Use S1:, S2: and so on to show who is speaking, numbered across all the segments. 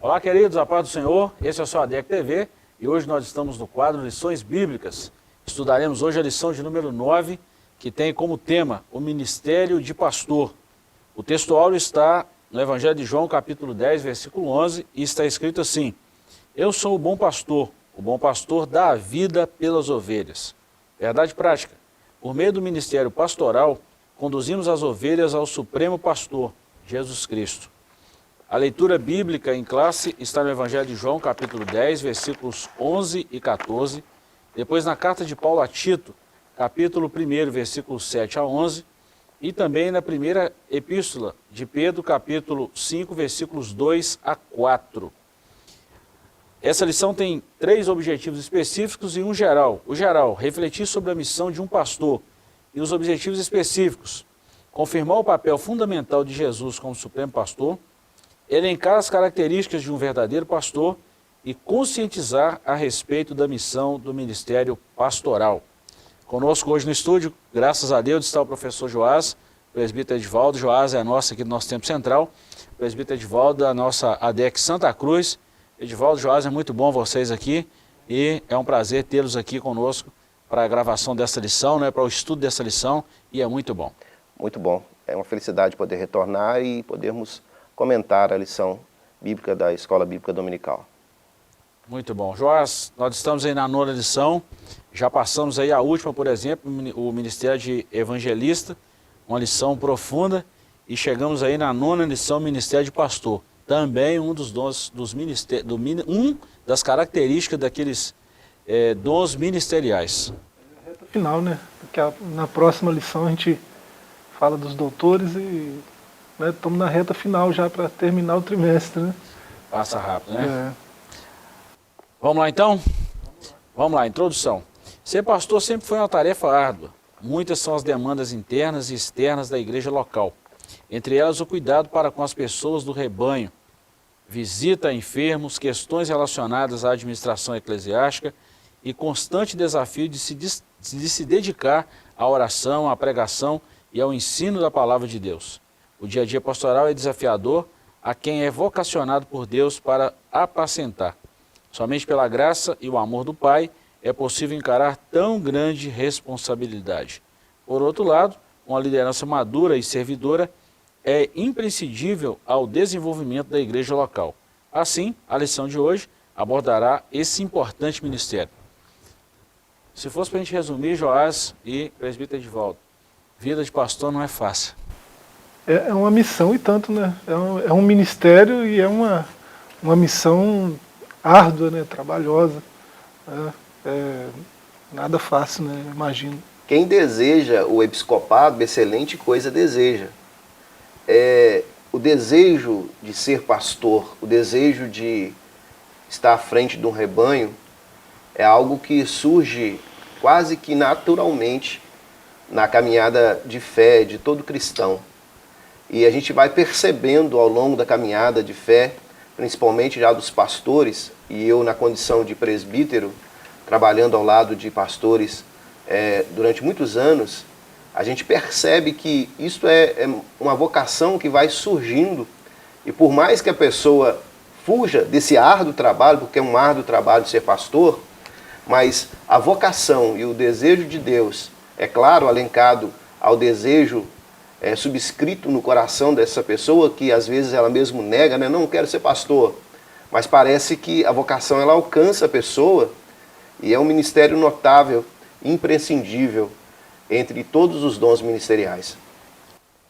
S1: Olá, queridos, a paz do Senhor, esse é o seu ADEC TV e hoje nós estamos no quadro Lições Bíblicas. Estudaremos hoje a lição de número 9, que tem como tema o Ministério de Pastor. O texto áureo está no Evangelho de João, capítulo 10, versículo 11, e está escrito assim: Eu sou o bom pastor dá a vida pelas ovelhas. Verdade prática, por meio do ministério pastoral, conduzimos as ovelhas ao Supremo Pastor, Jesus Cristo. A leitura bíblica em classe está no Evangelho de João, capítulo 10, versículos 11 e 14. Depois na carta de Paulo a Tito, capítulo 1, versículos 7 a 11. E também na primeira epístola de Pedro, capítulo 5, versículos 2 a 4. Essa lição tem 3 objetivos específicos e um geral. O geral, refletir sobre a missão de um pastor. E os objetivos específicos, confirmar o papel fundamental de Jesus como Supremo Pastor, elencar as características de um verdadeiro pastor e conscientizar a respeito da missão do ministério pastoral. Conosco hoje no estúdio, graças a Deus, está o professor Joás, presbítero Edivaldo. Joás é a nossa aqui do nosso tempo central, presbítero Edivaldo da nossa ADEC Santa Cruz. Edivaldo, Joás, é muito bom vocês aqui e é um prazer tê-los aqui conosco para a gravação dessa lição, para o estudo dessa lição, e é muito bom.
S2: Muito bom, é uma felicidade poder retornar e podermos comentar a lição bíblica da Escola Bíblica Dominical.
S1: Muito bom. Joás, nós estamos aí na 9ª lição, já passamos aí a última, por exemplo, o Ministério de Evangelista, uma lição profunda, e chegamos aí na 9ª lição, Ministério de Pastor. Também um dos dons dos ministérios, das características daqueles dons ministeriais.
S3: Reta final, né? Porque na próxima lição a gente fala dos doutores e estamos na reta final já para terminar o trimestre, né?
S1: Passa rápido, né? Vamos lá então? Vamos lá, introdução. Ser pastor sempre foi uma tarefa árdua. Muitas são as demandas internas e externas da igreja local. Entre elas o cuidado para com as pessoas do rebanho, visita a enfermos, questões relacionadas à administração eclesiástica e constante desafio de se dedicar à oração, à pregação e ao ensino da palavra de Deus. O dia a dia pastoral é desafiador a quem é vocacionado por Deus para apacentar. Somente pela graça e o amor do Pai é possível encarar tão grande responsabilidade. Por outro lado, uma liderança madura e servidora é imprescindível ao desenvolvimento da igreja local. Assim, a lição de hoje abordará esse importante ministério. Se fosse para a gente resumir, Joás e presbítero Edivaldo, vida de pastor não é fácil.
S3: É uma missão e tanto, né? É um ministério e é uma missão árdua, né? Trabalhosa. Nada fácil, né? Imagino.
S2: Quem deseja o episcopado, excelente coisa deseja. O desejo de ser pastor, o desejo de estar à frente de um rebanho, é algo que surge quase que naturalmente na caminhada de fé de todo cristão. E a gente vai percebendo ao longo da caminhada de fé, principalmente já dos pastores, e eu na condição de presbítero, trabalhando ao lado de pastores durante muitos anos, a gente percebe que isso é uma vocação que vai surgindo, e por mais que a pessoa fuja desse árduo trabalho, porque é um árduo trabalho ser pastor, mas a vocação e o desejo de Deus, é claro, alencado ao desejo subscrito no coração dessa pessoa, que às vezes ela mesmo nega, né? Não quero ser pastor, mas parece que a vocação ela alcança a pessoa, e é um ministério notável, imprescindível, entre todos os dons ministeriais.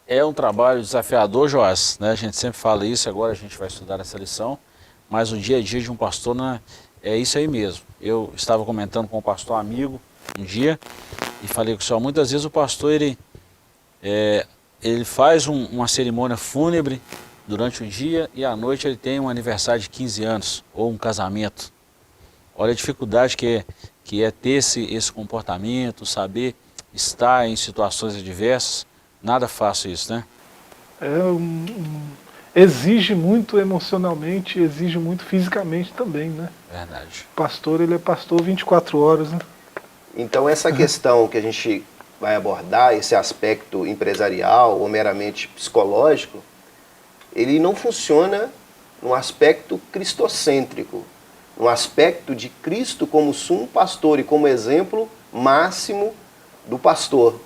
S1: É um trabalho desafiador, Joás, né? A gente sempre fala isso, agora a gente vai estudar essa lição, mas o dia a dia de um pastor é isso aí mesmo. Eu estava comentando com um pastor amigo um dia e falei com o senhor, muitas vezes o pastor ele faz uma cerimônia fúnebre durante o dia e à noite ele tem um aniversário de 15 anos ou um casamento. Olha a dificuldade que é ter esse comportamento, saber estar em situações adversas. Nada fácil isso, né?
S3: Exige muito emocionalmente, exige muito fisicamente também, né?
S1: Verdade.
S3: O pastor, ele é pastor 24 horas, né?
S2: Então essa questão que a gente vai abordar, esse aspecto empresarial ou meramente psicológico, ele não funciona num aspecto cristocêntrico, num aspecto de Cristo como sumo pastor e como exemplo máximo do pastor.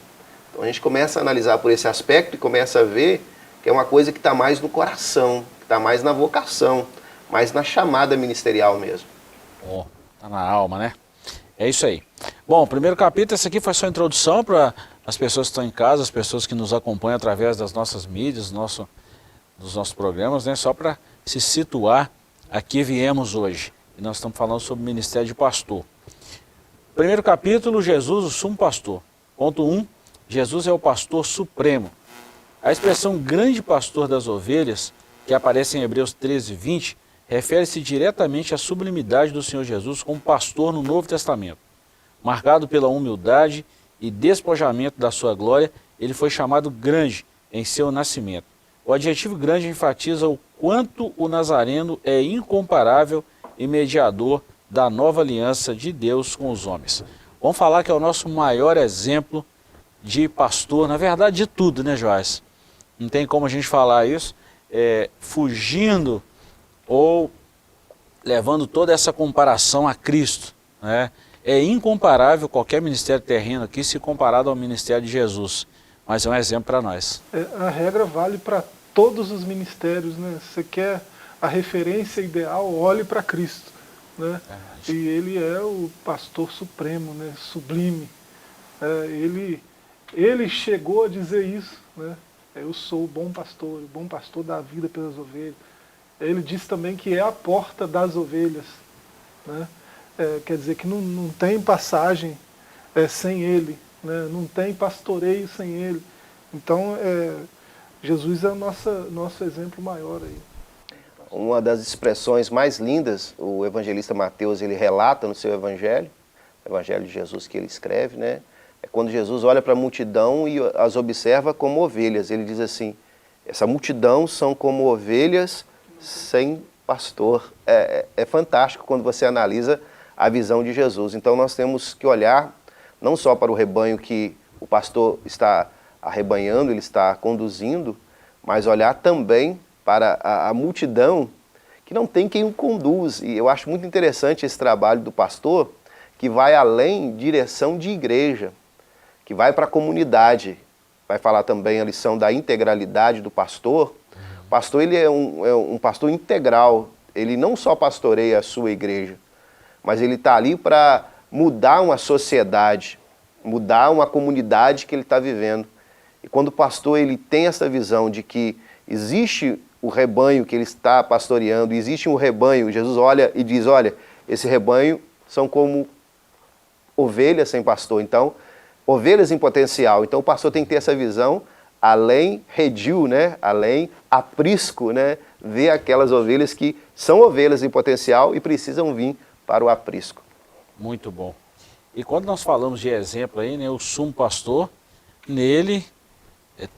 S2: Então a gente começa a analisar por esse aspecto e começa a ver que é uma coisa que está mais no coração, que está mais na vocação, mais na chamada ministerial mesmo.
S1: Bom, tá na alma, né? É isso aí. Bom, o primeiro capítulo, esse aqui foi só a introdução para as pessoas que estão em casa, as pessoas que nos acompanham através das nossas mídias, dos nossos programas, né? Só para se situar, aqui viemos hoje. E nós estamos falando sobre o ministério de pastor. Primeiro capítulo, Jesus, o sumo pastor. Ponto 1, Jesus é o pastor supremo. A expressão grande pastor das ovelhas, que aparece em Hebreus 13, 20, refere-se diretamente à sublimidade do Senhor Jesus como pastor no Novo Testamento. Marcado pela humildade e despojamento da sua glória, ele foi chamado grande em seu nascimento. O adjetivo grande enfatiza o quanto o Nazareno é incomparável e mediador da nova aliança de Deus com os homens. Vamos falar que é o nosso maior exemplo de pastor, na verdade de tudo, né, Joás? Não tem como a gente falar isso fugindo ou levando toda essa comparação a Cristo, né? É incomparável qualquer ministério terreno aqui se comparado ao ministério de Jesus, mas é um exemplo para nós.
S3: A regra vale para todos os ministérios, né? Você quer a referência ideal, olhe para Cristo, né? E ele é o pastor supremo, né? Sublime. Ele chegou a dizer isso, né? Eu sou o bom pastor da vida pelas ovelhas. Ele disse também que é a porta das ovelhas, né? Quer dizer que não tem passagem sem ele, né? Não tem pastoreio sem ele. Então, Jesus é o nosso exemplo maior aí.
S2: Uma das expressões mais lindas, o evangelista Mateus ele relata no seu evangelho, o evangelho de Jesus que ele escreve, né? É quando Jesus olha para a multidão e as observa como ovelhas. Ele diz assim, essa multidão são como ovelhas sem pastor. É fantástico quando você analisa a visão de Jesus. Então nós temos que olhar não só para o rebanho que o pastor está arrebanhando, ele está conduzindo, mas olhar também para a multidão que não tem quem o conduz. E eu acho muito interessante esse trabalho do pastor, que vai além direção de igreja, que vai para a comunidade. Vai falar também a lição da integralidade do pastor. O pastor ele é um pastor integral. Ele não só pastoreia a sua igreja, mas ele está ali para mudar uma sociedade, mudar uma comunidade que ele está vivendo. E quando o pastor ele tem essa visão de que existe o rebanho que ele está pastoreando, existe um rebanho, Jesus olha e diz, olha, esse rebanho são como ovelhas sem pastor, então, ovelhas em potencial. Então o pastor tem que ter essa visão, além redil, né? Além aprisco, né? Ver aquelas ovelhas que são ovelhas em potencial e precisam vir para o aprisco.
S1: Muito bom. E quando nós falamos de exemplo aí, né, o sumo pastor, nele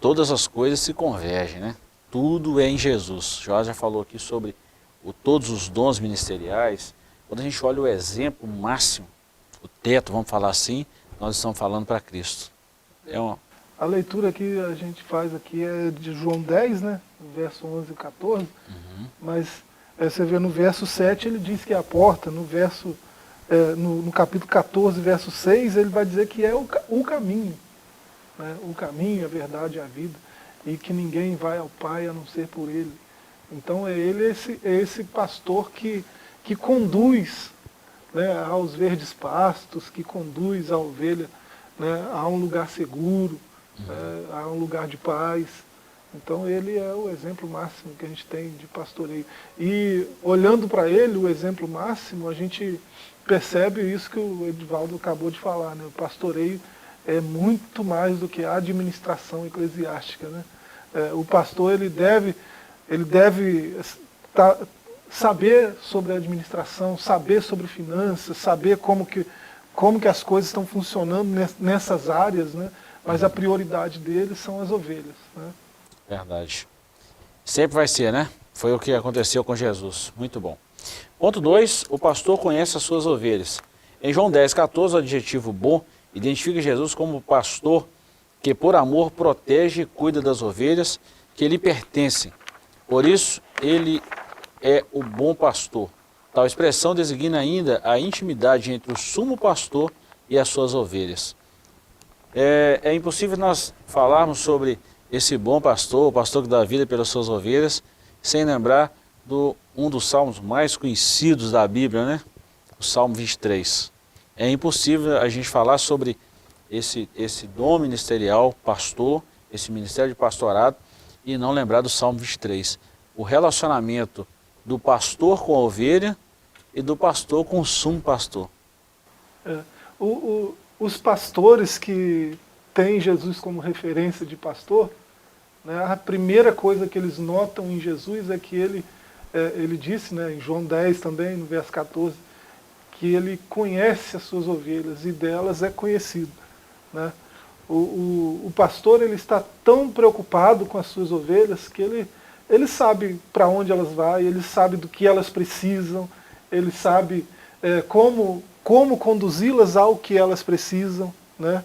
S1: todas as coisas se convergem, né? Tudo é em Jesus. Joás já falou aqui sobre todos os dons ministeriais. Quando a gente olha o exemplo máximo, o teto, vamos falar assim, nós estamos falando para Cristo.
S3: A leitura que a gente faz aqui é de João 10, né? Verso 11 e 14. Mas você vê no verso 7, ele diz que é a porta. No capítulo 14, verso 6, ele vai dizer que é o caminho. Né? O caminho, a verdade e a vida. E que ninguém vai ao Pai a não ser por ele. Então ele é esse pastor que conduz, né, aos verdes pastos, que conduz a ovelha, né, a um lugar seguro, a um lugar de paz. Então ele é o exemplo máximo que a gente tem de pastoreio. E olhando para ele, o exemplo máximo, a gente percebe isso que o Edivaldo acabou de falar, né? O pastoreio é muito mais do que a administração eclesiástica, né? O pastor ele deve saber sobre a administração, saber sobre finanças, saber como que as coisas estão funcionando nessas áreas, né? Mas a prioridade dele são as ovelhas, né?
S1: Verdade. Sempre vai ser, né? Foi o que aconteceu com Jesus. Muito bom. Ponto 2, o pastor conhece as suas ovelhas. Em João 10, 14, o adjetivo bom identifica Jesus como pastor que por amor protege e cuida das ovelhas que lhe pertencem. Por isso, ele é o bom pastor. Tal expressão designa ainda a intimidade entre o sumo pastor e as suas ovelhas. É impossível nós falarmos sobre esse bom pastor, o pastor que dá vida pelas suas ovelhas, sem lembrar um dos salmos mais conhecidos da Bíblia, né? O Salmo 23. É impossível a gente falar sobre esse dom ministerial, pastor, esse ministério de pastorado, e não lembrar do Salmo 23. O relacionamento do pastor com a ovelha e do pastor com o sumo pastor.
S3: Os pastores que têm Jesus como referência de pastor, né, a primeira coisa que eles notam em Jesus é que ele disse, né, em João 10 também, no verso 14, que ele conhece as suas ovelhas e delas é conhecido. Né? O pastor ele está tão preocupado com as suas ovelhas que ele sabe para onde elas vão, ele sabe do que elas precisam, ele sabe como conduzi-las ao que elas precisam. Né?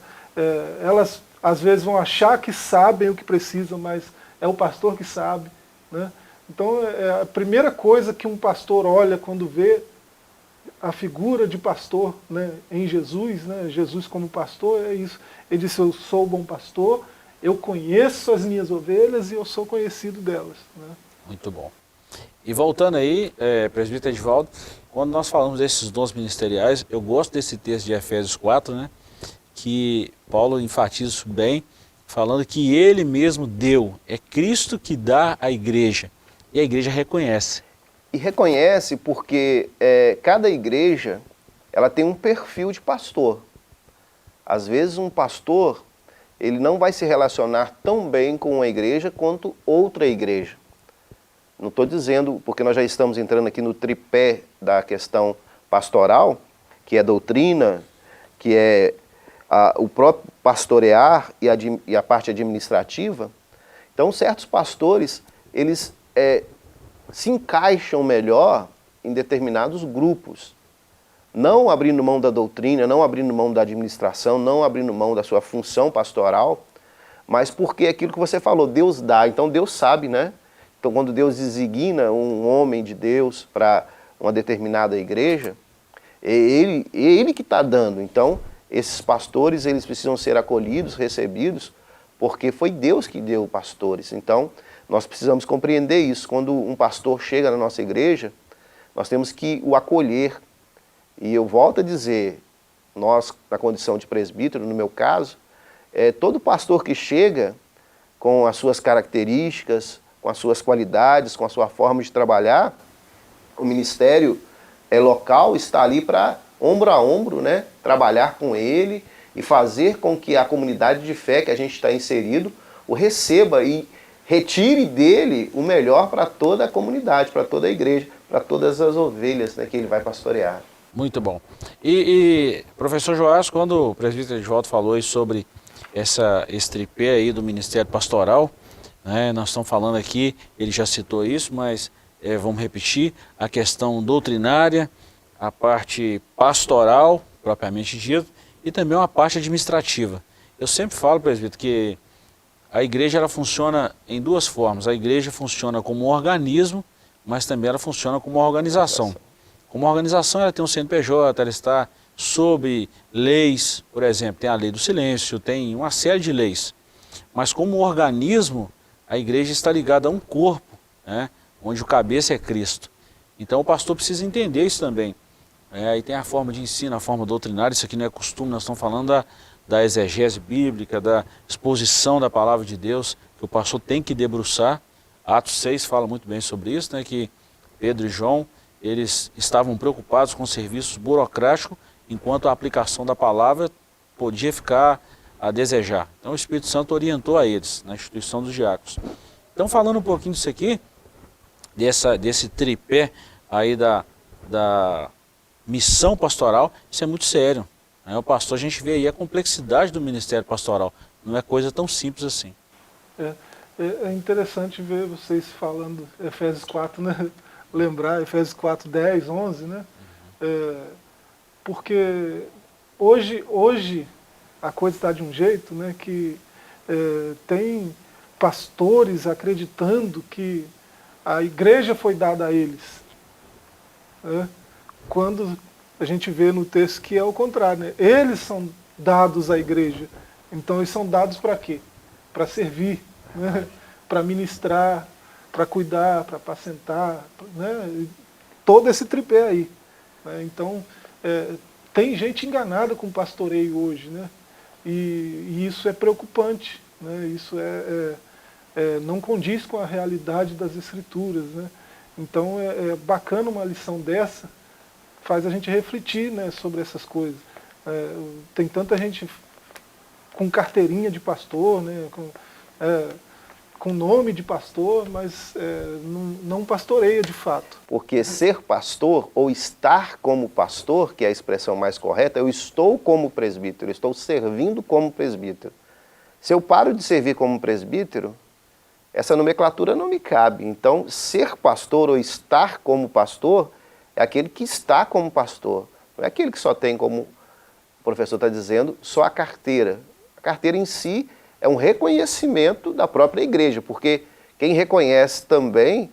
S3: Elas às vezes vão achar que sabem o que precisam, mas é o pastor que sabe. Né? Então a primeira coisa que um pastor olha quando vê a figura de pastor, né, em Jesus, né, Jesus como pastor, é isso. Ele disse, eu sou o bom pastor, eu conheço as minhas ovelhas e eu sou conhecido delas. Né?
S1: Muito bom. E voltando aí, presbítero Edivaldo, quando nós falamos desses dons ministeriais, eu gosto desse texto de Efésios 4, né, que Paulo enfatiza isso bem, falando que ele mesmo deu, é Cristo que dá à igreja, e a igreja reconhece.
S2: E reconhece porque cada igreja ela tem um perfil de pastor. Às vezes um pastor ele não vai se relacionar tão bem com uma igreja quanto outra igreja. Não estou dizendo, porque nós já estamos entrando aqui no tripé da questão pastoral, que é doutrina, que é o próprio pastorear e a parte administrativa. Então certos pastores, eles se encaixam melhor em determinados grupos, não abrindo mão da doutrina, não abrindo mão da administração, não abrindo mão da sua função pastoral, mas porque é aquilo que você falou, Deus dá, então Deus sabe, né? Então quando Deus designa um homem de Deus para uma determinada igreja, é ele que está dando. Então esses pastores eles precisam ser acolhidos, recebidos, porque foi Deus que deu pastores. Então nós precisamos compreender isso. Quando um pastor chega na nossa igreja, nós temos que o acolher. E eu volto a dizer, nós, na condição de presbítero, no meu caso, todo pastor que chega com as suas características, com as suas qualidades, com a sua forma de trabalhar, o ministério local está ali para, ombro a ombro, né, trabalhar com ele e fazer com que a comunidade de fé que a gente está inserido o receba e retire dele o melhor para toda a comunidade, para toda a igreja, para todas as ovelhas, né, que ele vai pastorear.
S1: Muito bom. E professor Joás, quando o presbítero Edivaldo falou aí sobre esse tripé aí do ministério pastoral, né, nós estamos falando aqui, ele já citou isso, mas vamos repetir, a questão doutrinária, a parte pastoral, propriamente dito, e também uma parte administrativa. Eu sempre falo, presbítero, que a igreja ela funciona em duas formas. A igreja funciona como um organismo, mas também ela funciona como uma organização. Como uma organização, ela tem um CNPJ, ela está sob leis, por exemplo, tem a lei do silêncio, tem uma série de leis. Mas como um organismo, a igreja está ligada a um corpo, né, onde o cabeça é Cristo. Então o pastor precisa entender isso também. Aí tem a forma de ensino, a forma doutrinária, isso aqui não é costume, nós estamos falando da exegese bíblica, da exposição da palavra de Deus, que o pastor tem que debruçar. Atos 6 fala muito bem sobre isso, né, que Pedro e João, eles estavam preocupados com serviços burocráticos, enquanto a aplicação da palavra podia ficar a desejar. Então o Espírito Santo orientou a eles, na instituição dos diáconos. Então falando um pouquinho disso aqui, desse tripé aí da missão pastoral, isso é muito sério. O pastor, a gente vê aí a complexidade do ministério pastoral, não é coisa tão simples assim.
S3: É interessante ver vocês falando Efésios 4, né? Lembrar Efésios 4, 10, 11, né? Porque hoje a coisa está de um jeito, né, que tem pastores acreditando que a igreja foi dada a eles. Né? Quando a gente vê no texto que é o contrário, né? Eles são dados à igreja. Então eles são dados para quê? Para servir, né? Para ministrar, para cuidar, para apacentar, né? Todo esse tripé aí. Né? Então, tem gente enganada com pastoreio hoje, né? E isso é preocupante, né? Isso não condiz com a realidade das Escrituras, né? Então é bacana uma lição dessa, faz a gente refletir, né, sobre essas coisas. Tem tanta gente com carteirinha de pastor, né, com nome de pastor, mas não pastoreia de fato.
S2: Porque ser pastor ou estar como pastor, que é a expressão mais correta, eu estou como presbítero, eu estou servindo como presbítero. Se eu paro de servir como presbítero, essa nomenclatura não me cabe. Então, ser pastor ou estar como pastor é aquele que está como pastor. Não é aquele que só tem, como o professor está dizendo, só a carteira. A carteira em si é um reconhecimento da própria igreja, porque quem reconhece também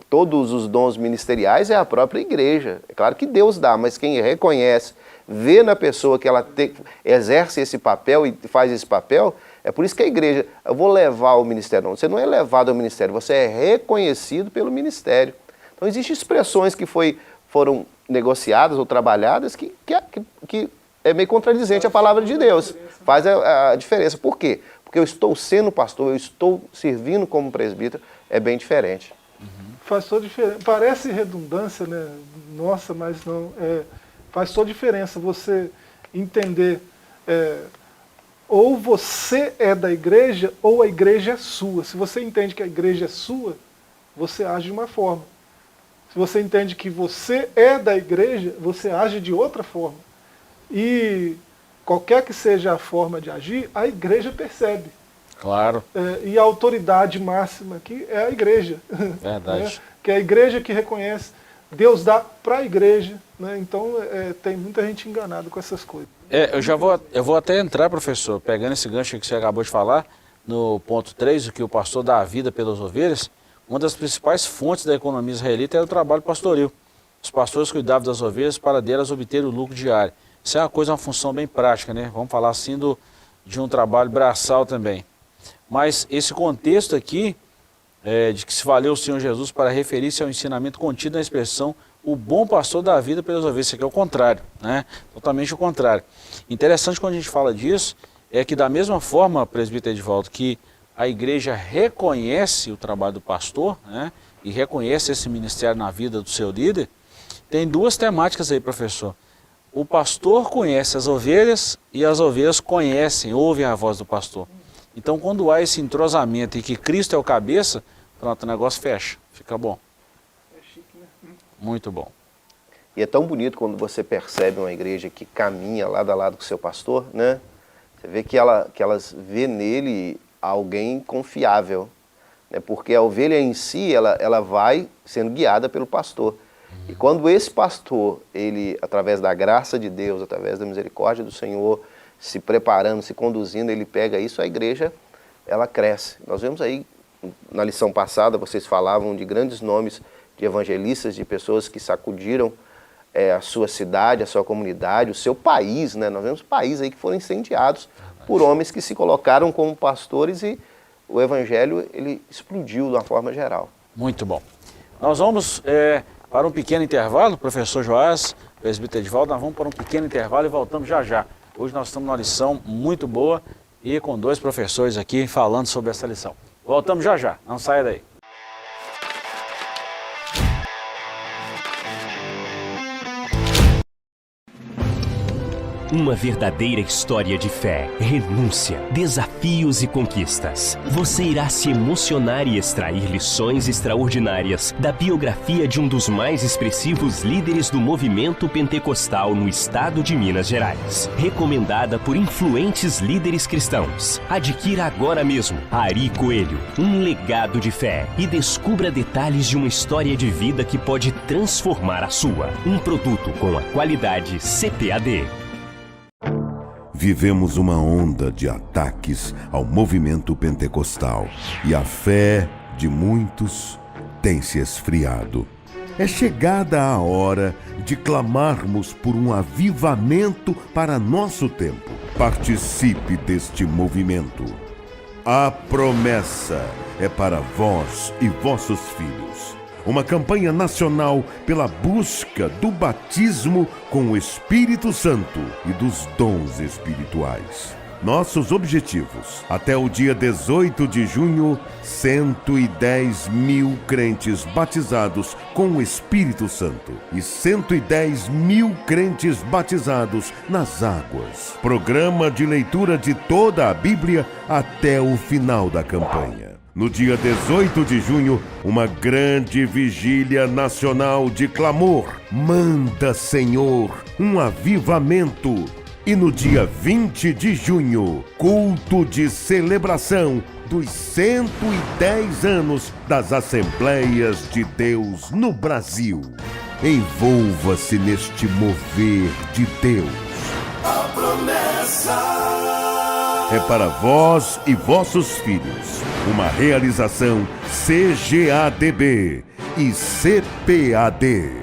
S2: todos os dons ministeriais é a própria igreja. É claro que Deus dá, mas quem reconhece, vê na pessoa que ela exerce esse papel e faz esse papel, é por isso que a igreja, eu vou levar ao ministério. Não, você não é levado ao ministério, você é reconhecido pelo ministério. Então existem expressões que foram negociadas ou trabalhadas que é meio contradizente à palavra de Deus. Faz a diferença. Por quê? Porque eu estou sendo pastor, eu estou servindo como presbítero, é bem diferente.
S3: Faz toda diferença. Parece redundância, né? Nossa, mas não. Faz toda diferença você entender, ou você é da igreja, ou a igreja é sua. Se você entende que a igreja é sua, você age de uma forma. Se você entende que você é da igreja, você age de outra forma. E qualquer que seja a forma de agir, a igreja percebe.
S1: Claro.
S3: E a autoridade máxima aqui é a igreja.
S1: Verdade.
S3: Né? Que é a igreja que reconhece, Deus dá para a igreja. Né? Então tem muita gente enganada com essas coisas.
S1: Eu vou até entrar, professor, pegando esse gancho que você acabou de falar, no ponto 3, o que o pastor dá a vida pelas ovelhas. Uma das principais fontes da economia israelita era o trabalho pastoril. Os pastores cuidavam das ovelhas para delas obter o lucro diário. Isso é uma função bem prática, né? Vamos falar assim de um trabalho braçal também. Mas esse contexto aqui, de que se valeu o Senhor Jesus para referir-se ao ensinamento contido na expressão o bom pastor dá a vida pelas ovelhas. Isso aqui é o contrário, né? Totalmente o contrário. Interessante quando a gente fala disso, é que da mesma forma, presbítero Edivaldo, que a igreja reconhece o trabalho do pastor, né? E reconhece esse ministério na vida do seu líder, tem duas temáticas aí, professor. O pastor conhece as ovelhas e as ovelhas ouvem a voz do pastor. Então, quando há esse entrosamento e que Cristo é o cabeça, pronto, o negócio fecha, fica bom.
S3: É chique, né?
S1: Muito bom.
S2: E é tão bonito quando você percebe uma igreja que caminha lado a lado com o seu pastor, né? Você vê que elas vê nele alguém confiável, né? Porque a ovelha em si, ela vai sendo guiada pelo pastor. E quando esse pastor, ele, através da graça de Deus, através da misericórdia do Senhor, se preparando, se conduzindo, ele pega isso, a igreja, ela cresce. Nós vemos aí, na lição passada, vocês falavam de grandes nomes de evangelistas, de pessoas que sacudiram a sua cidade, a sua comunidade, o seu país, né? Nós vemos países aí que foram incendiados por homens que se colocaram como pastores e o evangelho, ele explodiu de uma forma geral.
S1: Muito bom. Nós vamos para um pequeno intervalo, professor Joás, presbítero Edivaldo, nós vamos para um pequeno intervalo e voltamos já já. Hoje nós estamos numa lição muito boa e com dois professores aqui falando sobre essa lição. Voltamos já já, não saia daí.
S4: Uma verdadeira história de fé, renúncia, desafios e conquistas. Você irá se emocionar e extrair lições extraordinárias da biografia de um dos mais expressivos líderes do movimento pentecostal no estado de Minas Gerais. Recomendada por influentes líderes cristãos. Adquira agora mesmo Ari Coelho, um legado de fé, e descubra detalhes de uma história de vida que pode transformar a sua. Um produto com a qualidade CPAD.
S5: Vivemos uma onda de ataques ao movimento pentecostal e a fé de muitos tem se esfriado. É chegada a hora de clamarmos por um avivamento para nosso tempo. Participe deste movimento. A promessa é para vós e vossos filhos. Uma campanha nacional pela busca do batismo com o Espírito Santo e dos dons espirituais. Nossos objetivos: até o dia 18 de junho, 110 mil crentes batizados com o Espírito Santo e 110 mil crentes batizados nas águas. Programa de leitura de toda a Bíblia até o final da campanha. No dia 18 de junho, uma grande vigília nacional de clamor. Manda, Senhor, um avivamento. E no dia 20 de junho, culto de celebração dos 110 anos das Assembleias de Deus no Brasil. Envolva-se neste mover de Deus. A promessa é para vós e vossos filhos. Uma realização CGADB e CPAD.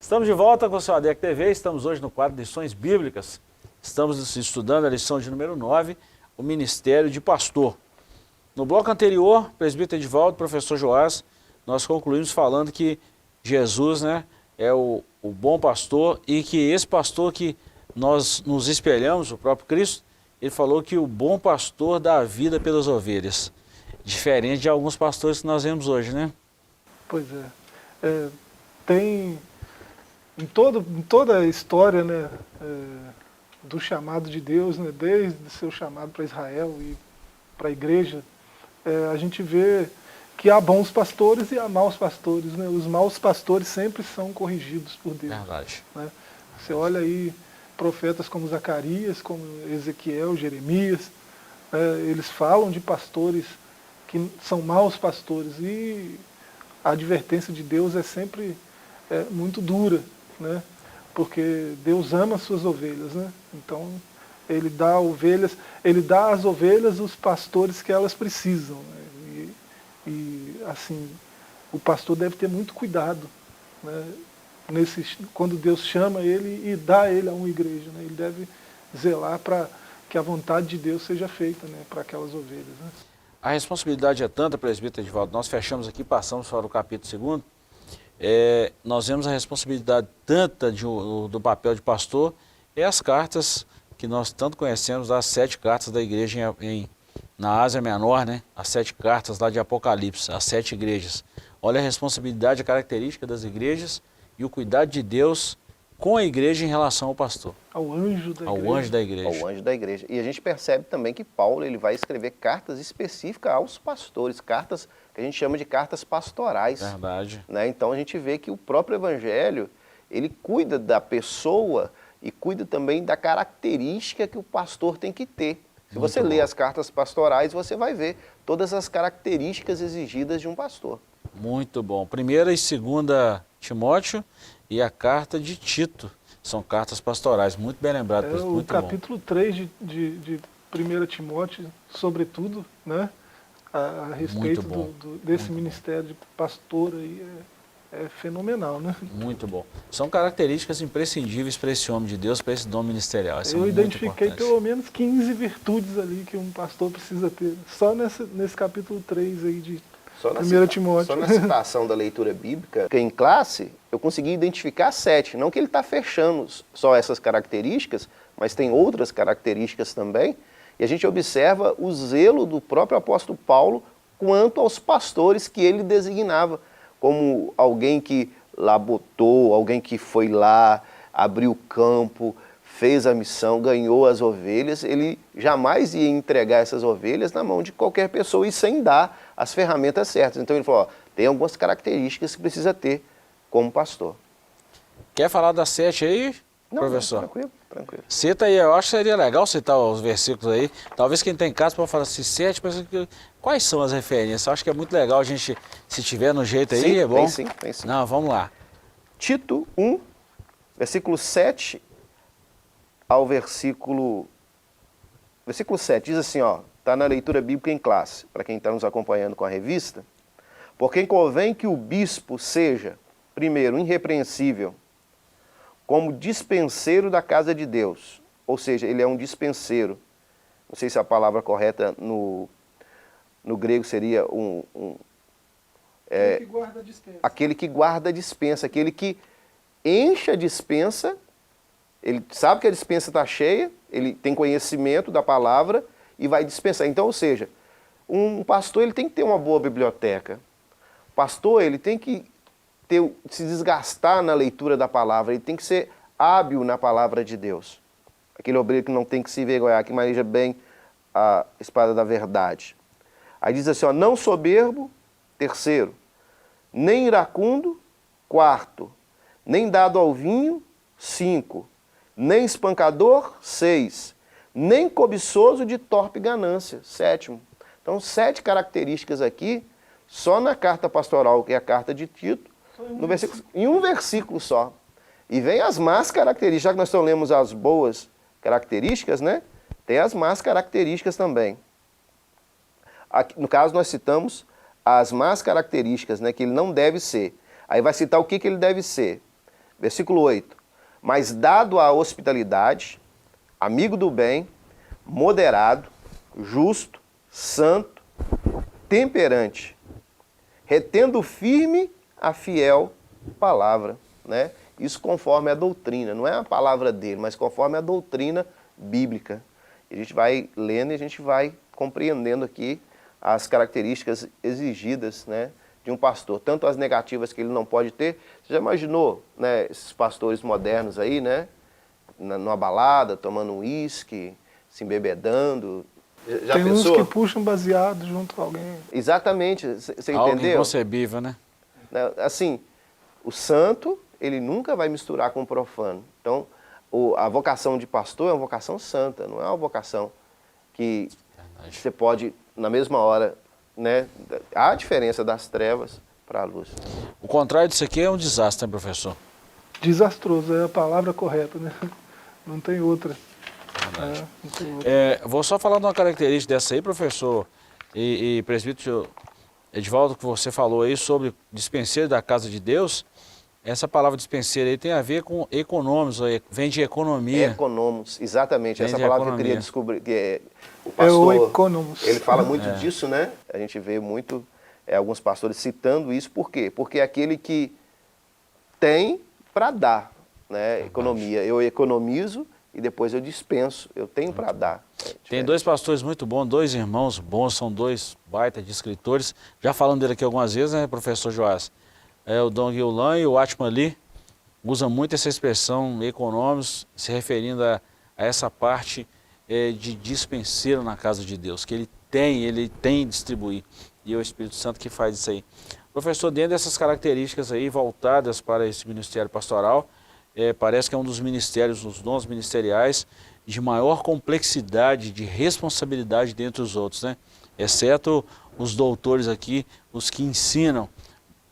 S1: Estamos de volta com o seu ADEC TV, estamos hoje no quadro de Lições Bíblicas. Estamos estudando a lição de número 9, o Ministério de Pastor. No bloco anterior, presbítero Edivaldo, professor Joás, nós concluímos falando que Jesus, né, é o bom pastor e que esse pastor que nós nos espelhamos, o próprio Cristo, ele falou que o bom pastor dá a vida pelas ovelhas. Diferente de alguns pastores que nós vemos hoje, né?
S3: Pois é. Tem... Em toda a história, né, do chamado de Deus, né, desde o seu chamado para Israel e para a igreja, a gente vê que há bons pastores e há maus pastores. Né? Os maus pastores sempre são corrigidos por Deus.
S1: Verdade.
S3: Né? Você olha aí profetas como Zacarias, como Ezequiel, Jeremias, eles falam de pastores que são maus pastores e a advertência de Deus é sempre muito dura. Né? Porque Deus ama as suas ovelhas, né? Então ele dá às ovelhas os pastores que elas precisam, né? E assim, o pastor deve ter muito cuidado, né? Quando Deus chama ele e dá ele a uma igreja, né? Ele deve zelar para que a vontade de Deus seja feita, né? Para aquelas ovelhas, né?
S1: A responsabilidade é tanta, presbítero Edivaldo, nós fechamos aqui, passamos para o capítulo 2, nós vemos a responsabilidade tanta do papel de pastor, as cartas que nós tanto conhecemos, as 7 cartas da igreja na Ásia Menor, né? As 7 cartas lá de Apocalipse, as 7 igrejas. Olha a responsabilidade, a característica das igrejas e o cuidado de Deus com a igreja em relação ao pastor.
S3: Ao anjo da igreja.
S1: Ao anjo da igreja.
S2: Ao anjo da igreja. E a gente percebe também que Paulo ele vai escrever cartas específicas aos pastores, cartas que a gente chama de cartas pastorais.
S1: Verdade.
S2: Né? Então a gente vê que o próprio evangelho, ele cuida da pessoa e cuida também da característica que o pastor tem que ter. Se você ler as cartas pastorais, você vai ver todas as características exigidas de um pastor.
S1: Muito bom. 1ª e 2ª Timóteo e a carta de Tito. São cartas pastorais, muito bem lembrado.
S3: O capítulo 3 de 1 Timóteo, sobretudo, né, a respeito desse ministério de pastor aí, é fenomenal, né?
S1: Muito bom. São características imprescindíveis para esse homem de Deus, para esse dom ministerial.
S3: Eu identifiquei pelo menos 15 virtudes ali que um pastor precisa ter. Só nesse capítulo 3 aí de 1 Timóteo.
S2: Só na citação da leitura bíblica, que em classe, eu consegui identificar 7. Não que ele está fechando só essas características, mas tem outras características também. E a gente observa o zelo do próprio apóstolo Paulo quanto aos pastores que ele designava, como alguém que labotou, alguém que foi lá, abriu o campo, fez a missão, ganhou as ovelhas. Ele jamais ia entregar essas ovelhas na mão de qualquer pessoa e sem dar as ferramentas certas. Então ele falou, ó, tem algumas características que precisa ter como pastor.
S1: Quer falar das 7 aí,
S2: Não,
S1: professor?
S2: Tranquilo, tranquilo.
S1: Cita aí, eu acho que seria legal citar os versículos aí. Talvez quem tem em casa pode falar assim, 7, quais são as referências? Eu acho que é muito legal a gente, se tiver no jeito aí,
S2: Sim,
S1: é bom.
S2: tem sim.
S1: Não, vamos lá.
S2: Tito 1, versículo 7 ao versículo 7, diz assim, ó, está na leitura bíblica em classe, para quem está nos acompanhando com a revista. Por quem convém que o bispo seja, primeiro, irrepreensível, como dispenseiro da casa de Deus, ou seja, ele é um dispenseiro. Não sei se a palavra correta no grego seria
S3: Aquele que guarda a dispensa.
S2: aquele que guarda a dispensa, aquele que enche a dispensa, ele sabe que a dispensa está cheia, ele tem conhecimento da palavra e vai dispensar. Então, ou seja, um pastor ele tem que ter uma boa biblioteca. O pastor ele tem que se desgastar na leitura da palavra, ele tem que ser hábil na palavra de Deus. Aquele obreiro que não tem que se envergonhar, que maneja bem a espada da verdade. Aí diz assim, ó, não soberbo, terceiro, nem iracundo, quarto, nem dado ao vinho, 5, nem espancador, 6, nem cobiçoso de torpe ganância, 7. Então, 7 características aqui, só na carta pastoral, que é a carta de Tito, em um versículo só. E vem as más características, já que nós só lemos as boas características, né? Tem as más características também. Aqui, no caso, nós citamos as más características, né, que ele não deve ser. Aí vai citar o que ele deve ser. Versículo 8. Mas dado à hospitalidade, amigo do bem, moderado, justo, santo, temperante, retendo firme a fiel palavra, né? Isso conforme a doutrina, não é a palavra dele, mas conforme a doutrina bíblica. A gente vai lendo e a gente vai compreendendo aqui as características exigidas, né, de um pastor, tanto as negativas que ele não pode ter. Você já imaginou, né, esses pastores modernos aí, né, numa balada, tomando um uísque, se embebedando? Já
S3: Tem
S2: pensou?
S3: uns que puxam baseado junto a alguém.
S2: Exatamente, você
S1: Algo
S2: entendeu?
S1: inconcebível, né?
S2: Assim, o santo, ele nunca vai misturar com o profano. Então, a vocação de pastor é uma vocação santa, não é uma vocação que você pode, na mesma hora, né? Há a diferença das trevas para a luz.
S1: O contrário disso aqui é um desastre, né, professor?
S3: Desastroso, é a palavra correta, né? Não tem outra. Não tem outra.
S1: Vou só falar de uma característica dessa aí, professor, e presbítero Edivaldo, que você falou aí sobre dispenseiro da casa de Deus. Essa palavra dispenseiro aí tem a ver com econômicos, vem de economia.
S2: Economos, exatamente.
S1: Vem
S2: Essa
S1: de
S2: palavra que eu
S1: economia.
S2: queria descobrir, que é o
S3: É
S2: pastor,
S3: o economos.
S2: ele fala muito disso, né? A gente vê muito alguns pastores citando isso. Por quê? Porque é aquele que tem para dar, né? Economia. Eu economizo e depois eu dispenso. Eu tenho para dar.
S1: Tem 2 pastores muito bons, 2 irmãos bons, são 2 baita de escritores. Já falando dele aqui algumas vezes, né, professor Joás? O Dong Yulan e o Atman Lee usam muito essa expressão econômicos, se referindo a essa parte de dispenseiro na casa de Deus, que ele tem distribuir. E é o Espírito Santo que faz isso aí. Professor, dentro dessas características aí voltadas para esse ministério pastoral, parece que é um dos ministérios, os dons ministeriais, de maior complexidade, de responsabilidade dentre os outros, né? Exceto os doutores aqui, os que ensinam.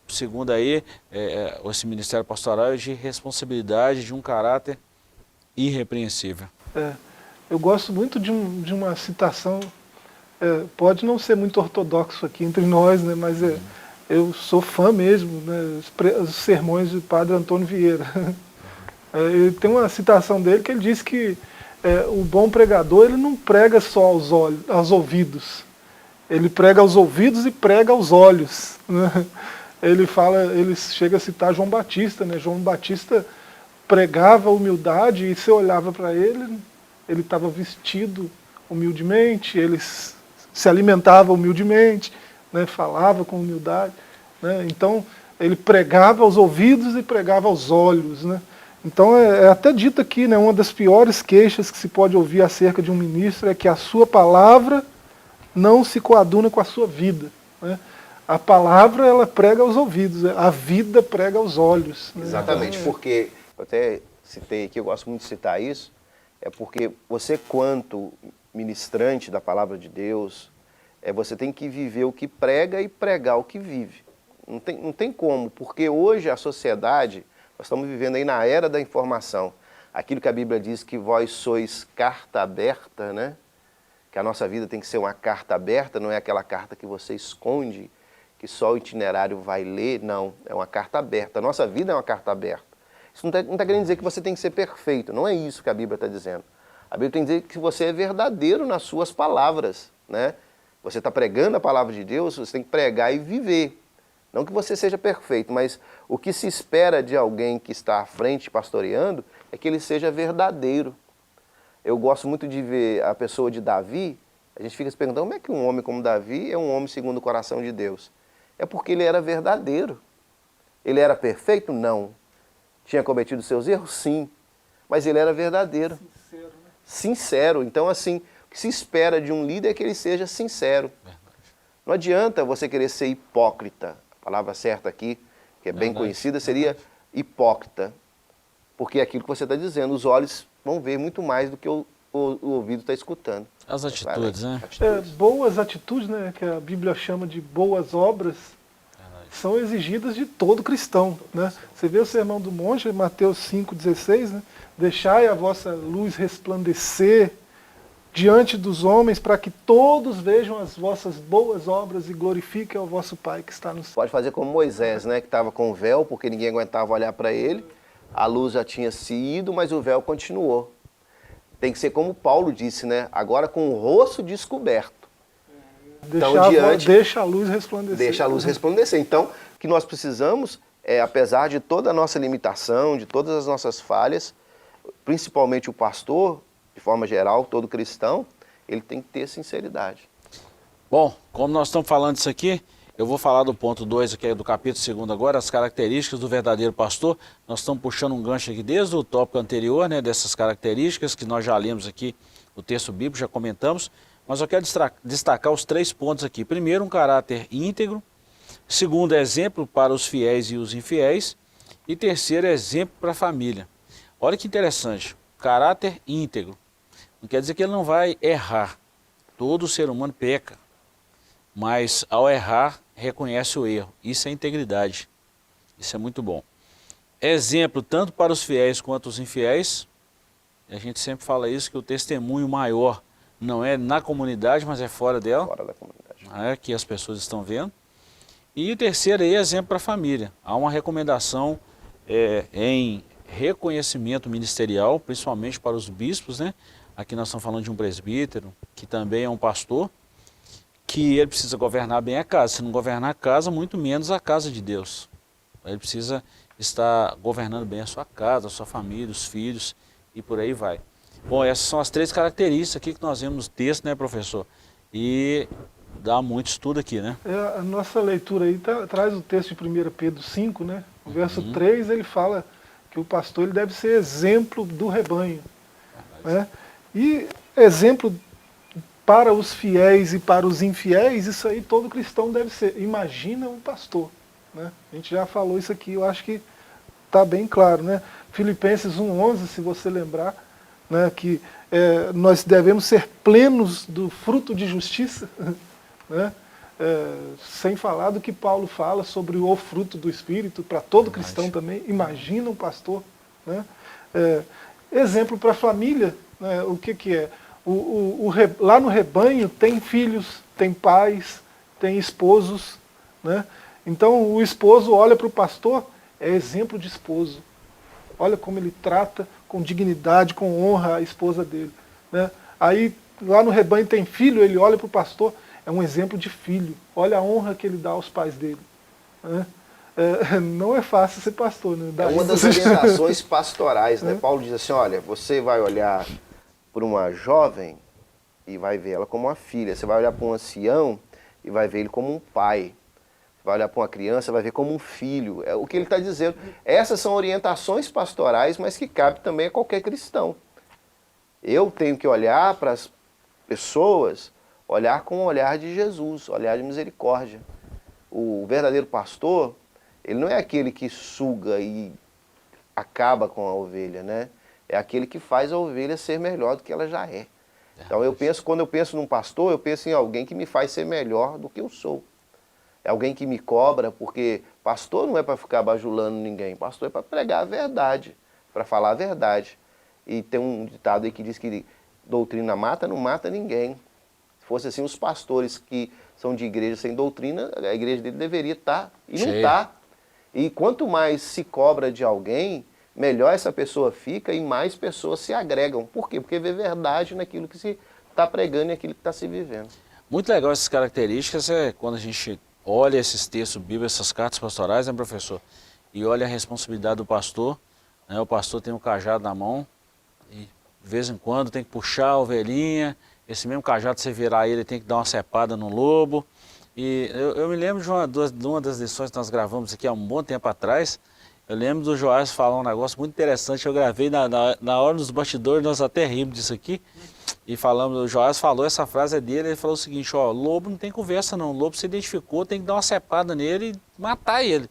S1: Segundo aí, esse ministério pastoral é de responsabilidade, de um caráter irrepreensível.
S3: Eu gosto muito de uma citação, pode não ser muito ortodoxo aqui entre nós, né, mas eu sou fã mesmo, né, os sermões do padre Antônio Vieira. Tem uma citação dele que ele diz que o bom pregador ele não prega só aos ouvidos, ele prega aos ouvidos e prega aos olhos, né? Ele chega a citar João Batista, né? João Batista pregava humildade e você olhava para ele estava vestido humildemente, ele se alimentava humildemente, né? Falava com humildade, né? Então ele pregava aos ouvidos e pregava aos olhos, né? Então é até dito aqui, né? Uma das piores queixas que se pode ouvir acerca de um ministro é que a sua palavra não se coaduna com a sua vida, né? A palavra, ela prega aos ouvidos, a vida prega aos olhos, né?
S2: Exatamente,
S3: Então,
S2: porque, eu até citei aqui, eu gosto muito de citar isso, é porque você, quanto ministrante da palavra de Deus, você tem que viver o que prega e pregar o que vive. Não tem como, porque hoje a sociedade, nós estamos vivendo aí na era da informação. Aquilo que a Bíblia diz que vós sois carta aberta, né? Que a nossa vida tem que ser uma carta aberta, não é aquela carta que você esconde, que só o itinerário vai ler, não, é uma carta aberta. A nossa vida é uma carta aberta. Isso não está querendo dizer que você tem que ser perfeito, não é isso que a Bíblia está dizendo. A Bíblia tem que dizer que você é verdadeiro nas suas palavras, né? Você está pregando a palavra de Deus, você tem que pregar e viver. Não que você seja perfeito, mas o que se espera de alguém que está à frente pastoreando é que ele seja verdadeiro. Eu gosto muito de ver a pessoa de Davi, a gente fica se perguntando como é que um homem como Davi é um homem segundo o coração de Deus. É porque ele era verdadeiro. Ele era perfeito? Não. Tinha cometido seus erros? Sim. Mas ele era verdadeiro.
S3: sincero, né?
S2: Sincero. Então, assim, o que se espera de um líder é que ele seja sincero. Não adianta você querer ser hipócrita. A palavra certa aqui, que é bem conhecida, seria hipócrita. Porque é aquilo que você está dizendo, os olhos vão ver muito mais do que o ouvido está escutando.
S1: As atitudes, né?
S3: Boas atitudes, né, que a Bíblia chama de boas obras, são exigidas de todo cristão, né? Você vê o Sermão do Monte, Mateus 5,16, né? Deixai a vossa luz resplandecer diante dos homens, para que todos vejam as vossas boas obras e glorifiquem ao vosso Pai que está no céu.
S2: Pode fazer como Moisés, né, que estava com o véu, porque ninguém aguentava olhar para ele. A luz já tinha se ido, mas o véu continuou. Tem que ser como Paulo disse, né? Agora com o rosto descoberto.
S3: Deixa a luz resplandecer.
S2: Deixa a luz resplandecer. Então, o que nós precisamos é, apesar de toda a nossa limitação, de todas as nossas falhas, principalmente o pastor, de forma geral, todo cristão, ele tem que ter sinceridade.
S1: Bom, como nós estamos falando disso aqui, eu vou falar do ponto 2 aqui do capítulo 2 agora, as características do verdadeiro pastor. Nós estamos puxando um gancho aqui desde o tópico anterior, né, dessas características que nós já lemos aqui no texto bíblico, já comentamos, mas eu quero destacar os 3 pontos aqui. Primeiro, um caráter íntegro. Segundo, exemplo para os fiéis e os infiéis. E terceiro, exemplo para a família. Olha que interessante, caráter íntegro. Não quer dizer que ele não vai errar. Todo ser humano peca, mas ao errar, reconhece o erro. Isso é integridade. Isso é muito bom. Exemplo tanto para os fiéis quanto os infiéis. A gente sempre fala isso, que o testemunho maior não é na comunidade, mas é fora dela.
S2: Fora da comunidade.
S1: É, que as pessoas estão vendo. E o terceiro aí é exemplo para a família. Há uma recomendação em reconhecimento ministerial, principalmente para os bispos, né? Aqui nós estamos falando de um presbítero, que também é um pastor, que ele precisa governar bem a casa. Se não governar a casa, muito menos a casa de Deus. Ele precisa estar governando bem a sua casa, a sua família, os filhos e por aí vai. Bom, essas são as 3 características aqui que nós vemos no texto, né, professor? E dá muito estudo aqui, né?
S3: A nossa leitura aí traz o texto de 1 Pedro 5, né? O verso 3, ele fala que o pastor ele deve ser exemplo do rebanho. Né? E exemplo para os fiéis e para os infiéis, isso aí todo cristão deve ser. Imagina um pastor. Né? A gente já falou isso aqui, eu acho que está bem claro. Né? Filipenses 1,11, se você lembrar, né, que nós devemos ser plenos do fruto de justiça, né? Sem falar do que Paulo fala sobre o fruto do Espírito, para todo cristão também. Imagina um pastor. Né? Exemplo para a família, né? O que é? Lá no rebanho tem filhos, tem pais, tem esposos. Né? Então o esposo olha para o pastor, é exemplo de esposo. Olha como ele trata com dignidade, com honra a esposa dele. Né? Aí lá no rebanho tem filho, ele olha para o pastor, é um exemplo de filho. Olha a honra que ele dá aos pais dele. Né? Não é fácil ser pastor. Né?
S2: É uma das orientações pastorais. Né? Paulo diz assim, olha, você vai olhar para uma jovem e vai ver ela como uma filha. Você vai olhar para um ancião e vai ver ele como um pai. Vai olhar para uma criança, vai ver como um filho. É o que ele está dizendo. Essas são orientações pastorais, mas que cabe também a qualquer cristão. Eu tenho que olhar para as pessoas, olhar com o olhar de Jesus, olhar de misericórdia. O verdadeiro pastor, ele não é aquele que suga e acaba com a ovelha, né? É aquele que faz a ovelha ser melhor do que ela já é. Então quando eu penso num pastor, eu penso em alguém que me faz ser melhor do que eu sou. É alguém que me cobra, porque pastor não é para ficar bajulando ninguém, pastor é para pregar a verdade, para falar a verdade. E tem um ditado aí que diz que doutrina mata, não mata ninguém. Se fosse assim, os pastores que são de igreja sem doutrina, a igreja dele deveria estar, e não está. E quanto mais se cobra de alguém, melhor essa pessoa fica e mais pessoas se agregam. Por quê? Porque vê verdade naquilo que se está pregando e naquilo que está se vivendo.
S1: Muito legal essas características, quando a gente olha esses textos bíblicos, essas cartas pastorais, né, professor? E olha a responsabilidade do pastor, né? O pastor tem um cajado na mão e de vez em quando tem que puxar a ovelhinha, esse mesmo cajado, você virar ele, tem que dar uma cepada no lobo. E eu me lembro de uma das lições que nós gravamos aqui há um bom tempo atrás. Eu lembro do Joás falar um negócio muito interessante, eu gravei na hora dos bastidores, nós até rimos disso aqui. E falamos, o Joás falou, essa frase é dele, ele falou o seguinte, ó, lobo não tem conversa não, o lobo se identificou, tem que dar uma cepada nele e matar ele.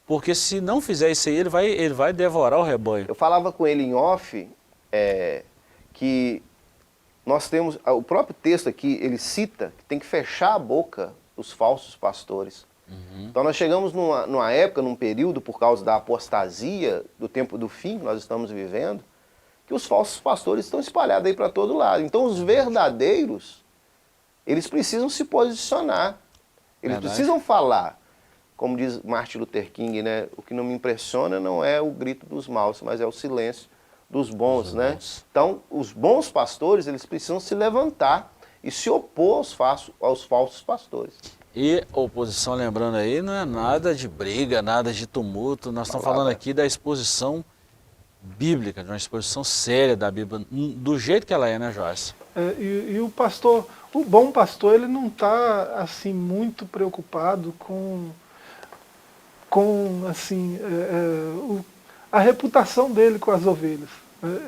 S1: Porque se não fizer isso aí, ele vai devorar o rebanho.
S2: Eu falava com ele em off, que nós temos, o próprio texto aqui, ele cita que tem que fechar a boca dos falsos pastores. Então nós chegamos numa época, num período, por causa da apostasia, do tempo do fim que nós estamos vivendo, que os falsos pastores estão espalhados aí para todo lado. Então os verdadeiros, eles precisam se posicionar, eles precisam falar. Como diz Martin Luther King, né? O que não me impressiona não é o grito dos maus, mas é o silêncio dos bons, né? Então os bons pastores, eles precisam se levantar e se opor aos falsos pastores.
S1: E oposição, lembrando aí, não é nada de briga, nada de tumulto, nós estamos falando aqui da exposição bíblica, de uma exposição séria da Bíblia, do jeito que ela é, né, Joás?
S3: E o pastor, o bom pastor, ele não está assim muito preocupado com assim, a reputação dele com as ovelhas.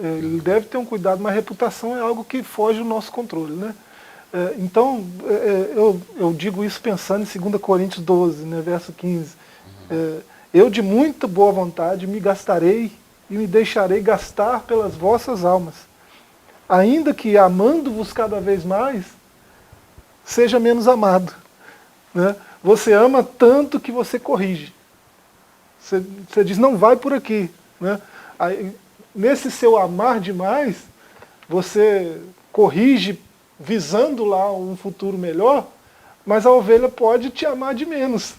S3: Ele deve ter um cuidado, mas a reputação é algo que foge do nosso controle, né? Então, eu digo isso pensando em 2 Coríntios 12, né, verso 15. Eu de muita boa vontade me gastarei e me deixarei gastar pelas vossas almas, ainda que amando-vos cada vez mais, seja menos amado. Né? Você ama tanto que você corrige. Você diz, não vai por aqui. Né? Aí, nesse seu amar demais, você corrige visando lá um futuro melhor, mas a ovelha pode te amar de menos.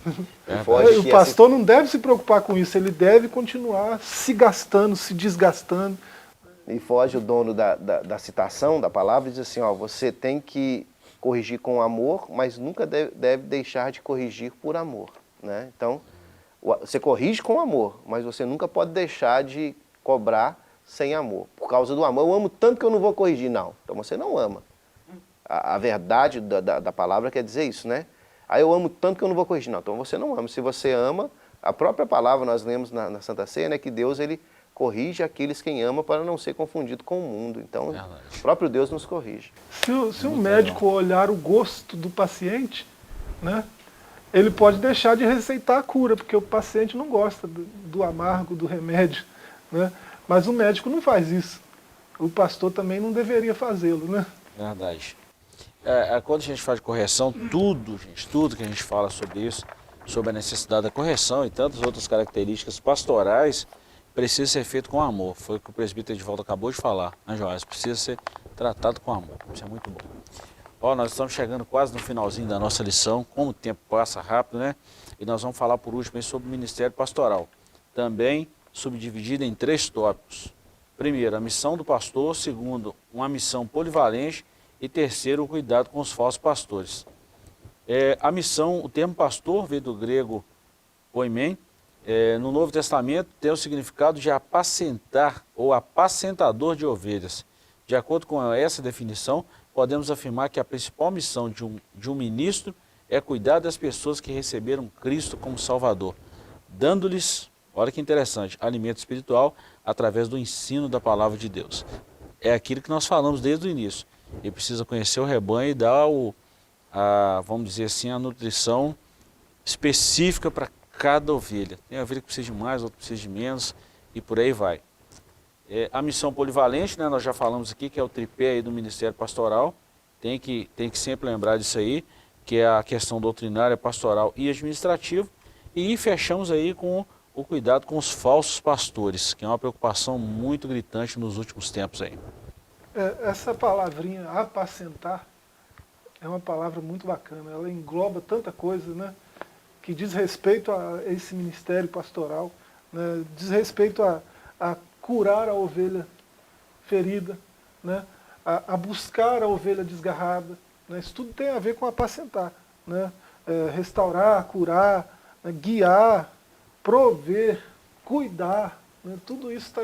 S3: O pastor não deve se preocupar com isso, ele deve continuar se gastando, se desgastando.
S2: E foge o dono da citação, da palavra, e diz assim, ó, você tem que corrigir com amor, mas nunca deve deixar de corrigir por amor. Né? Então, você corrige com amor, mas você nunca pode deixar de cobrar sem amor. Por causa do amor, eu amo tanto que eu não vou corrigir. Não, então você não ama. A verdade da palavra quer dizer isso, né? Aí eu amo tanto que eu não vou corrigir. Não, então você não ama. Se você ama, a própria palavra, nós lemos na Santa Ceia, né, que Deus, ele corrige aqueles quem ama para não ser confundido com o mundo. Então, o próprio Deus nos corrige.
S3: Se um médico olhar o gosto do paciente, né, ele pode deixar de receitar a cura, porque o paciente não gosta do amargo, do remédio. Né? Mas o médico não faz isso. O pastor também não deveria fazê-lo, né?
S1: Verdade. Quando a gente fala de correção, tudo que a gente fala sobre isso, sobre a necessidade da correção e tantas outras características pastorais, precisa ser feito com amor. Foi o que o presbítero Edivaldo acabou de falar, né, Joás? Precisa ser tratado com amor. Isso é muito bom. Ó, nós estamos chegando quase no finalzinho da nossa lição, como o tempo passa rápido, né? E nós vamos falar por último sobre o ministério pastoral. Também subdividido em 3 tópicos. Primeiro, a missão do pastor. Segundo, uma missão polivalente. E terceiro, o cuidado com os falsos pastores. A missão, o termo pastor veio do grego poimen. No Novo Testamento tem o significado de apacentar ou apacentador de ovelhas. De acordo com essa definição, podemos afirmar que a principal missão de um ministro é cuidar das pessoas que receberam Cristo como Salvador, dando-lhes, olha que interessante, alimento espiritual através do ensino da palavra de Deus. É aquilo que nós falamos desde o início. Ele precisa conhecer o rebanho e dar vamos dizer assim, a nutrição específica para cada ovelha. Tem ovelha que precisa de mais, outra precisa de menos e por aí vai. A missão polivalente, né, nós já falamos aqui, que é o tripé aí do Ministério Pastoral. Tem que sempre lembrar disso aí, que é a questão doutrinária, pastoral e administrativa. E fechamos aí com o cuidado com os falsos pastores, que é uma preocupação muito gritante nos últimos tempos aí.
S3: Essa palavrinha, apacentar, é uma palavra muito bacana. Ela engloba tanta coisa, né, que diz respeito a esse ministério pastoral, né, diz respeito a curar a ovelha ferida, né, a buscar a ovelha desgarrada. Né, isso tudo tem a ver com apacentar, né, restaurar, curar, né, guiar, prover, cuidar, né, tudo isso está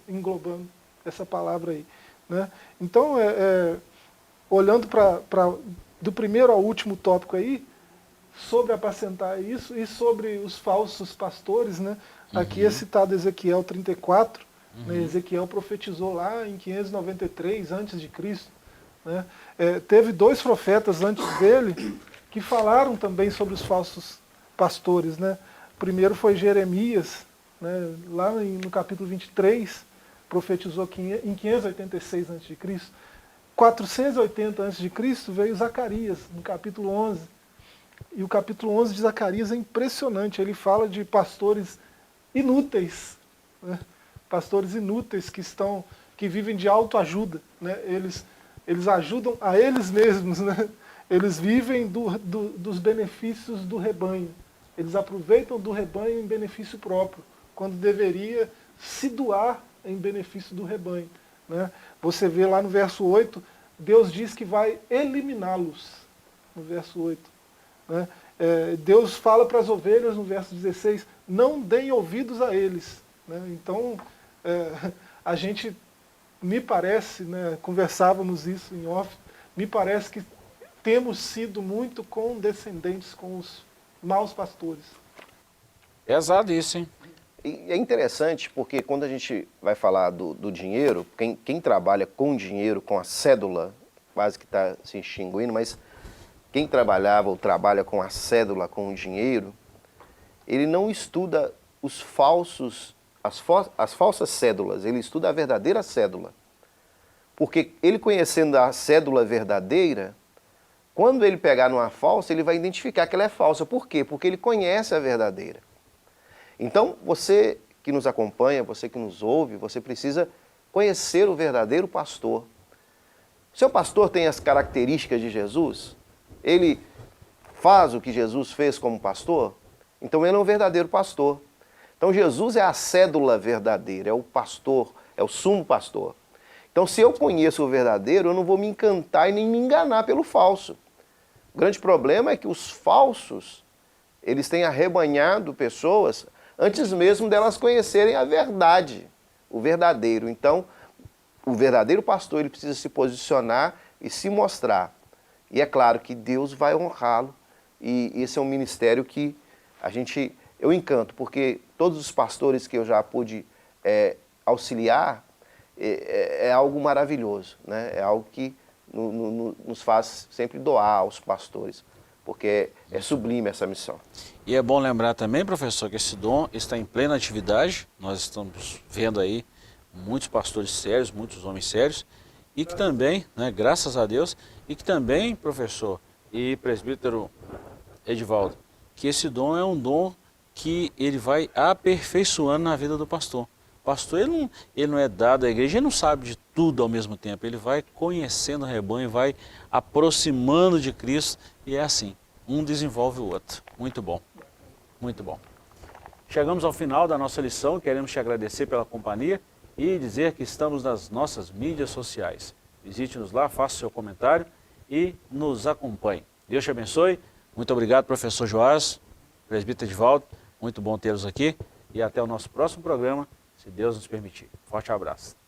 S3: englobando essa palavra aí. Né. Então, olhando do primeiro ao último tópico aí, sobre apacentar isso e sobre os falsos pastores, né, aqui é citado Ezequiel 34, né, Ezequiel profetizou lá em 593 a.C., né, teve 2 profetas antes dele que falaram também sobre os falsos pastores. Né. O primeiro foi Jeremias, né, lá no capítulo 23, profetizou em 586 a.C., 480 a.C. veio Zacarias, no capítulo 11. E o capítulo 11 de Zacarias é impressionante. Ele fala de pastores inúteis, né? Pastores inúteis que vivem de autoajuda. Né? Eles ajudam a eles mesmos. Né? Eles vivem dos benefícios do rebanho. Eles aproveitam do rebanho em benefício próprio, quando deveria se doar em benefício do rebanho. Né? Você vê lá no verso 8, Deus diz que vai eliminá-los, no verso 8. Né? Deus fala para as ovelhas, no verso 16, não deem ouvidos a eles. Né? Então, a gente, me parece, né, conversávamos isso em off, me parece que temos sido muito condescendentes com os maus pastores.
S1: Pesado isso, hein?
S2: E é interessante porque quando a gente vai falar do dinheiro, quem trabalha com dinheiro, com a cédula, quase que está se extinguindo, mas quem trabalhava ou trabalha com a cédula, com o dinheiro, ele não estuda as falsas cédulas, ele estuda a verdadeira cédula. Porque ele conhecendo a cédula verdadeira, quando ele pegar numa falsa, ele vai identificar que ela é falsa. Por quê? Porque ele conhece a verdadeira. Então, você que nos acompanha, você que nos ouve, você precisa conhecer o verdadeiro pastor. O seu pastor tem as características de Jesus? Ele faz o que Jesus fez como pastor? Então ele é um verdadeiro pastor. Então Jesus é a cédula verdadeira, é o pastor, é o sumo pastor. Então se eu conheço o verdadeiro, eu não vou me encantar e nem me enganar pelo falso. O grande problema é que os falsos, eles têm arrebanhado pessoas antes mesmo delas conhecerem a verdade, o verdadeiro. Então, o verdadeiro pastor, ele precisa se posicionar e se mostrar. E é claro que Deus vai honrá-lo. E esse é um ministério que eu encanto, porque todos os pastores que eu já pude auxiliar, é algo maravilhoso, né? É algo que nos faz sempre doar aos pastores, porque é sublime essa missão.
S1: E é bom lembrar também, professor, que esse dom está em plena atividade. Nós estamos vendo aí muitos pastores sérios, muitos homens sérios, e que também, né, graças a Deus, e que também, professor e presbítero Edivaldo, que esse dom é um dom que ele vai aperfeiçoando na vida do pastor. O pastor, ele não é dado à igreja, ele não sabe de tudo ao mesmo tempo, ele vai conhecendo o rebanho, vai aproximando de Cristo, e é assim, um desenvolve o outro. Muito bom, muito bom. Chegamos ao final da nossa lição, queremos te agradecer pela companhia e dizer que estamos nas nossas mídias sociais. Visite-nos lá, faça o seu comentário e nos acompanhe. Deus te abençoe. Muito obrigado, professor Joás, presbítero Edivaldo. Muito bom tê-los aqui e até o nosso próximo programa, se Deus nos permitir. Forte abraço.